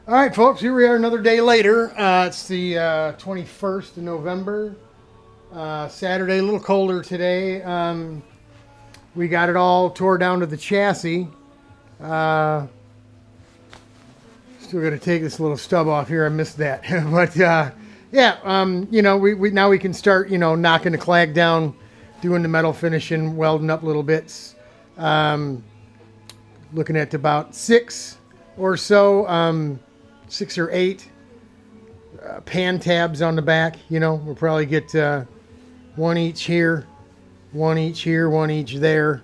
All right, folks, here we are another day later. It's the 21st of November, Saturday, a little colder today. We got it all tore down to the chassis. Still got to take this little stub off here. I missed that. But yeah, we now we can start, knocking the clag down, doing the metal finishing, welding up little bits. Looking at about 6 or so. 6 or 8 pan tabs on the back. We'll probably get one each here, one each here, one each there.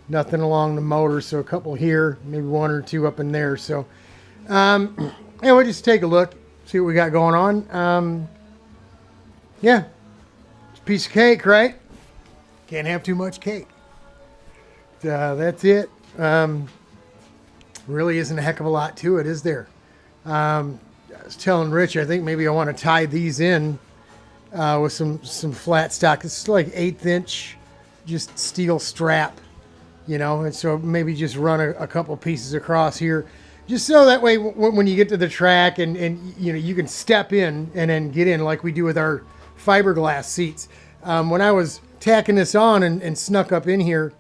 Nothing along the motor, so a couple here, maybe 1 or 2 up in there. So we'll just take a look, see what we got going on. Yeah, it's a piece of cake, right? Can't have too much cake. That's it. Really isn't a heck of a lot to it, is there? I was telling Rich, I think maybe I want to tie these in with some flat stock. It's like 1/8 inch, just steel strap, and so maybe just run a couple pieces across here, just so that way when you get to the track and you can step in and then get in like we do with our fiberglass seats. When I was tacking this on and snuck up in here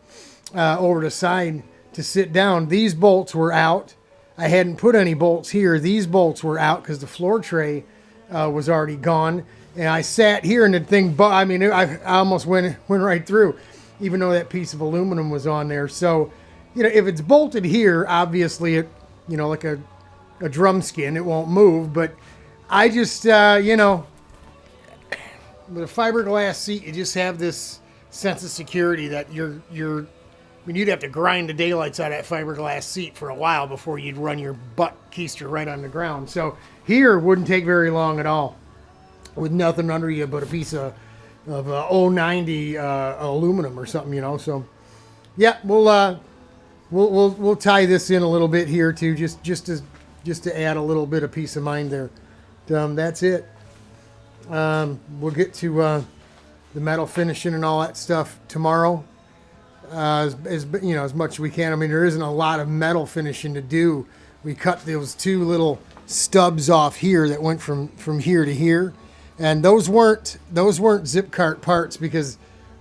over the side to sit down, these bolts were out. I hadn't put any bolts here. These bolts were out because the floor tray was already gone. And I sat here and the thing, I almost went right through, even though that piece of aluminum was on there. So, if it's bolted here, obviously it, like a drum skin, it won't move. But I just, with a fiberglass seat, you just have this sense of security that you'd have to grind the daylights out of that fiberglass seat for a while before you'd run your butt keister right on the ground. So here wouldn't take very long at all, with nothing under you but a piece of 090 aluminum or something, So yeah, we'll tie this in a little bit here too, just to add a little bit of peace of mind there. That's it. We'll get to the metal finishing and all that stuff tomorrow. As much as we can. I mean, there isn't a lot of metal finishing to do. We cut those 2 little stubs off here that went from here to here, and those weren't zip cart parts because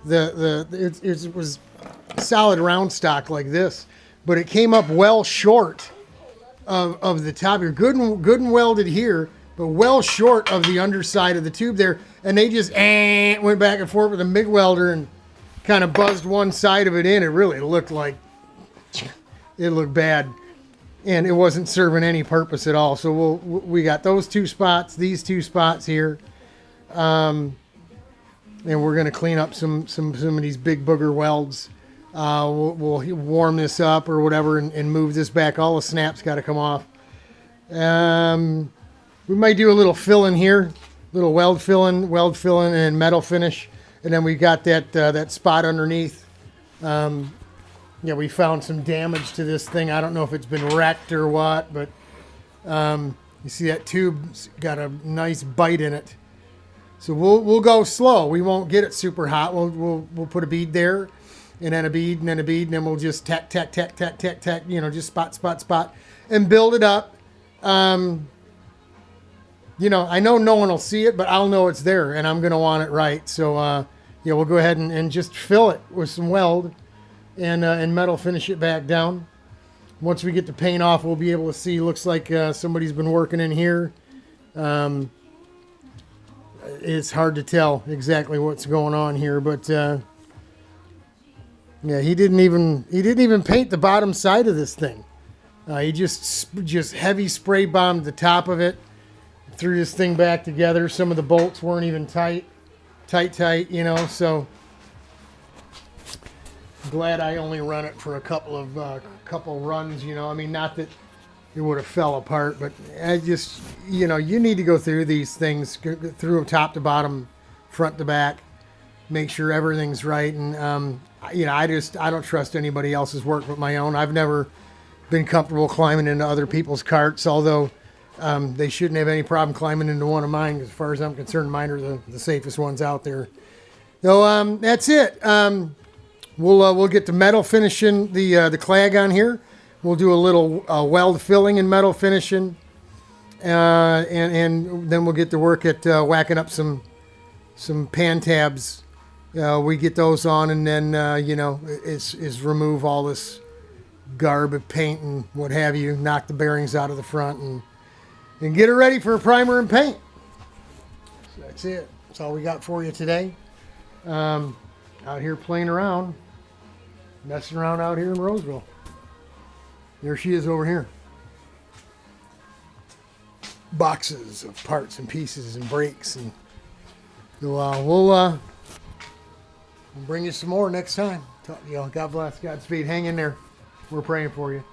it was solid round stock like this, but it came up well short of the top here. Good and welded here, but well short of the underside of the tube there, and they just went back and forth with a MIG welder and kind of buzzed one side of it in. It really looked like it looked bad, and it wasn't serving any purpose at all. So we got those 2 spots, these 2 spots here, and we're going to clean up some of these big booger welds. We'll warm this up or whatever and move this back. All the snaps got to come off. We might do a little filling here, little weld filling and metal finish. And then we got that spot underneath. We found some damage to this thing. I don't know if it's been wrecked or what, but you see that tube's got a nice bite in it. So we'll go slow. We won't get it super hot. We'll put a bead there, and then a bead, and then a bead, and then we'll just tack, just spot, and build it up. I know no one will see it, but I'll know it's there, and I'm going to want it right. So, we'll go ahead and just fill it with some weld and metal finish it back down. Once we get the paint off, we'll be able to see. Looks like somebody's been working in here. It's hard to tell exactly what's going on here, but he didn't even paint the bottom side of this thing. He just heavy spray bombed the top of it. Threw this thing back together. Some of the bolts weren't even tight, so glad I only run it for a couple runs, not that it would have fell apart, but I just, you need to go through these things, go through top to bottom, front to back, make sure everything's right. And, I don't trust anybody else's work but my own. I've never been comfortable climbing into other people's carts, although they shouldn't have any problem climbing into one of mine. As far as I'm concerned, mine are the safest ones out there. So that's it. We'll get the metal finishing the clag on here. We'll do a little weld filling and metal finishing. and then we'll get to work at whacking up some pan tabs. We get those on, and then you know, is remove all this garbage paint and what have you, knock the bearings out of the front, and get it ready for a primer and paint. So that's it. That's all we got for you today. Out here playing around, messing around out here in Roseville. There she is over here. Boxes of parts and pieces and brakes, and so, we'll bring you some more next time. You know, God bless, Godspeed. Hang in there. We're praying for you.